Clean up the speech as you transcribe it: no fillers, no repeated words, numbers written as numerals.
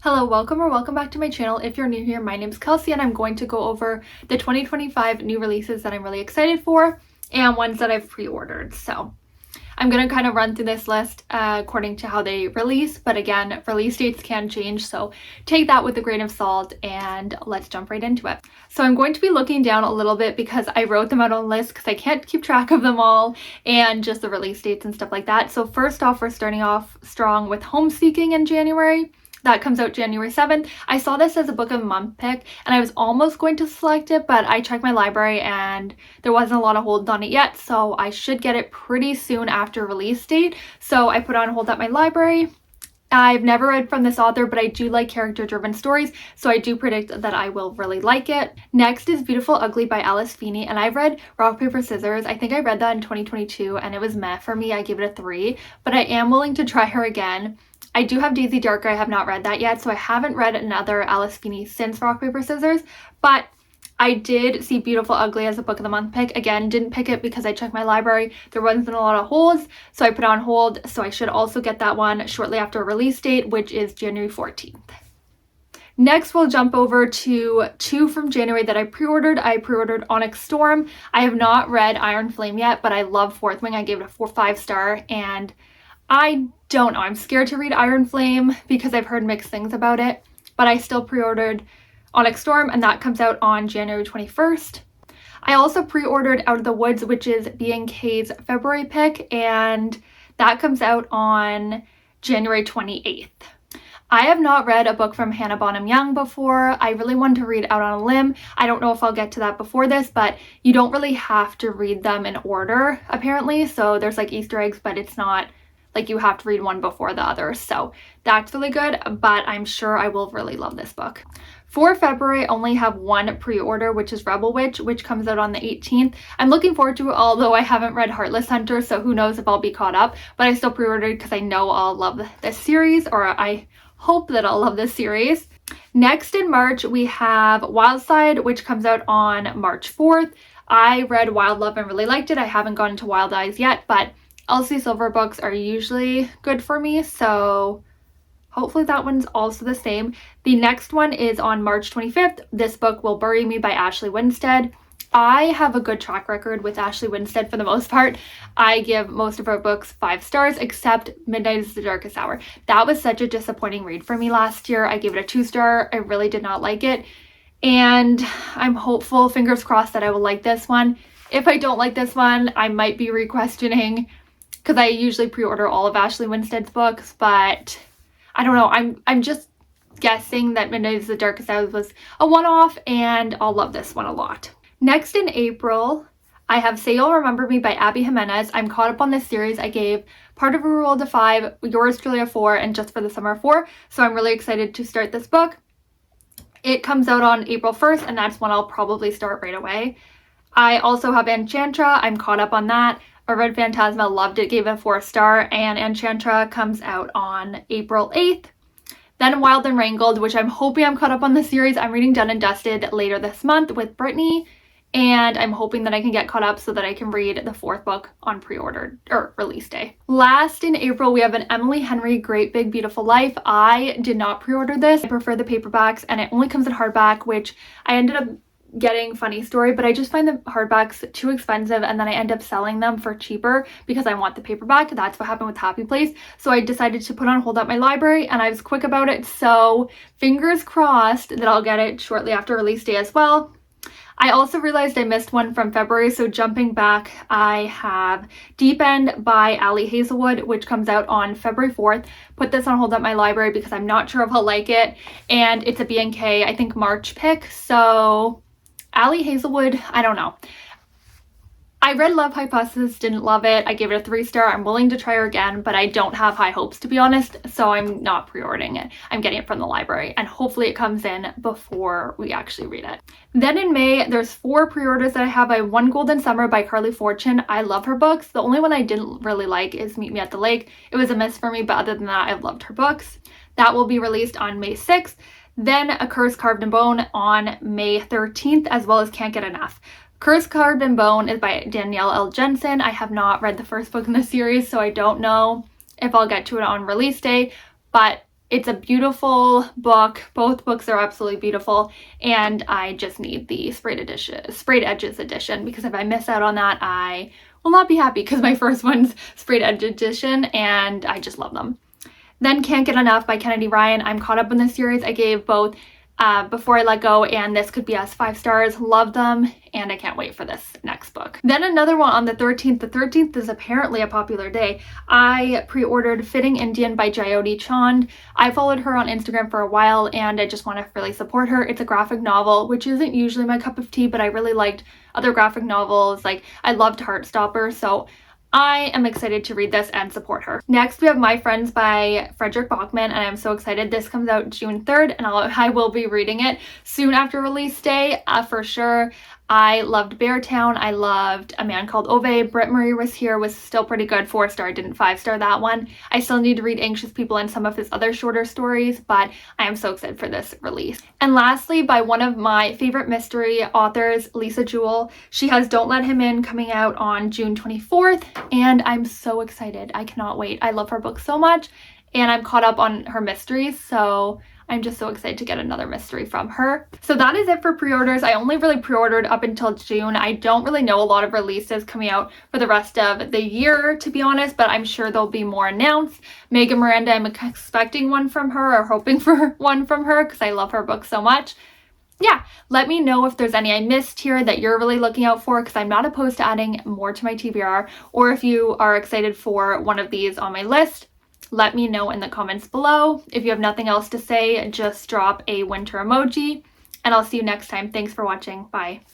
Hello, welcome back to my channel. If you're new here, my name's Kelsey and I'm going to go over the 2025 new releases that I'm really excited for and ones that I've pre-ordered. So I'm going to kind of run through this list according to how they release, but again, release dates can change, so take that with a grain of salt and let's jump right into it. So I'm going to be looking down a little bit because I wrote them out on a list because I can't keep track of them all and just the release dates and stuff like that. So first off, we're starting off strong with Homeseeking in January. That comes out January 7th. I saw this as a book of the month pick and I was almost going to select it, but I checked my library and there wasn't a lot of holds on it yet, so I should get it pretty soon after release date. So I put on hold at my library. I've never read from this author, but I do like character-driven stories, so I do predict that I will really like it. Next is Beautiful Ugly by Alice Feeney, and I've read Rock, Paper, Scissors. I think I read that in 2022 and it was meh for me. I gave it a 3, but I am willing to try her again. I do have Daisy Darker. I have not read that yet, so I haven't read another Alice Feeney since Rock, Paper, Scissors, but I did see Beautiful Ugly as a book of the month pick. Again, didn't pick it because I checked my library. There wasn't a lot of holds, so I put on hold, so I should also get that one shortly after a release date, which is January 14th. Next, we'll jump over to 2 from January that I pre-ordered. I pre-ordered Onyx Storm. I have not read Iron Flame yet, but I love Fourth Wing. I gave it a 5-star, and I don't know. I'm scared to read Iron Flame because I've heard mixed things about it, but I still pre-ordered Onyx Storm, and that comes out on January 21st. I also pre-ordered Out of the Woods, which is B&K's February pick, and that comes out on January 28th. I have not read a book from Hannah Bonham Young before. I really wanted to read Out on a Limb. I don't know if I'll get to that before this, but you don't really have to read them in order, apparently. So there's like Easter eggs, but it's not like you have to read one before the other. So that's really good, but I'm sure I will really love this book. For February, I only have one pre-order, which is Rebel Witch, which comes out on the 18th. I'm looking forward to it, although I haven't read Heartless Hunter, so who knows if I'll be caught up, but I still pre-ordered because I know I'll love this series, or I hope that I'll love this series. Next in March, we have Wildside, which comes out on March 4th. I read Wild Love and really liked it. I haven't gone into Wild Eyes yet, but Elsie Silver books are usually good for me, so hopefully that one's also the same. The next one is on March 25th. This book, Will Bury Me by Ashley Winstead. I have a good track record with Ashley Winstead for the most part. I give most of her books 5 stars, except Midnight is the Darkest Hour. That was such a disappointing read for me last year. I gave it a 2-star. I really did not like it. And I'm hopeful, fingers crossed, that I will like this one. If I don't like this one, I might be re-questioning, because I usually pre-order all of Ashley Winstead's books, but I don't know. I'm just guessing that Midnight is the Darkest Hour was a one-off, and I'll love this one a lot. Next in April, I have Say You'll Remember Me by Abby Jimenez. I'm caught up on this series. I gave Part of a World a 5, Yours Truly a 4, and Just for the Summer a 4, so I'm really excited to start this book. It comes out on April 1st, and that's when I'll probably start right away. I also have Enchantra. I'm caught up on that. I read Phantasma, loved it, gave it a 4-star, and Enchantra comes out on April 8th. Then Wild and Wrangled, which I'm hoping I'm caught up on the series. I'm reading Done and Dusted later this month with Brittany, and I'm hoping that I can get caught up so that I can read the 4th book on pre-order or release day. Last in April, we have an Emily Henry Great Big Beautiful Life. I did not pre-order this. I prefer the paperbacks, and it only comes in hardback, which I ended up getting. Funny story, but I just find the hardbacks too expensive, and then I end up selling them for cheaper because I want the paperback. That's what happened with Happy Place. So I decided to put on hold at my library, and I was quick about it, so fingers crossed that I'll get it shortly after release day as well. I also realized I missed one from February, so jumping back, I have Deep End by Ali Hazelwood, which comes out on February 4th. Put this on hold at my library because I'm not sure if I'll like it, and it's a B&K, I think, March pick, so Ali Hazelwood, I don't know. I read Love Hypothesis, didn't love it. I gave it a 3-star. I'm willing to try her again, but I don't have high hopes, to be honest, so I'm not pre-ordering it. I'm getting it from the library, and hopefully it comes in before we actually read it. Then in May, there's 4 pre-orders that I have. I have One Golden Summer by Carly Fortune. I love her books. The only one I didn't really like is Meet Me at the Lake. It was a miss for me, but other than that, I loved her books. That will be released on May 6th. Then A Curse Carved in Bone on May 13th, as well as Can't Get Enough. Curse Carved in Bone is by Danielle L. Jensen. I have not read the first book in the series, so I don't know if I'll get to it on release day, but It's a beautiful book. Both books are absolutely beautiful, and I just need the Sprayed Edges edition, because if I miss out on that, I will not be happy, because my first one's Sprayed Edge edition and I just love them. Then Can't Get Enough by Kennedy Ryan. I'm caught up in this series. I gave both Before I Let Go and This Could Be Us 5 stars. Love them, and I can't wait for this next book. Then another one on the 13th. The 13th is apparently a popular day. I pre-ordered Fitting Indian by Jyoti Chand. I followed her on Instagram for a while, and I just want to really support her. It's a graphic novel, which isn't usually my cup of tea, but I really liked other graphic novels. Like, I loved Heartstopper, so I am excited to read this and support her. Next, we have My Friends by Fredrik Backman, and I'm so excited. This comes out June 3rd, and I will be reading it soon after release day, for sure. I loved Beartown. I loved A Man Called Ove. Britt Marie was here, was still pretty good. 4-star, didn't 5-star that one. I still need to read Anxious People and some of his other shorter stories, but I am so excited for this release. And lastly, by one of my favorite mystery authors, Lisa Jewell. She has Don't Let Him In coming out on June 24th, and I'm so excited. I cannot wait. I love her book so much, and I'm caught up on her mysteries, so I'm just so excited to get another mystery from her. So that is it for pre-orders. I only really pre-ordered up until June. I don't really know a lot of releases coming out for the rest of the year, to be honest, but I'm sure there'll be more announced. Megan Miranda, I'm expecting one from her, or hoping for one from her, because I love her book so much. Yeah, let me know if there's any I missed here that you're really looking out for, because I'm not opposed to adding more to my TBR, or if you are excited for one of these on my list. Let me know in the comments below. If you have nothing else to say, just drop a winter emoji, and I'll see you next time. Thanks for watching. Bye.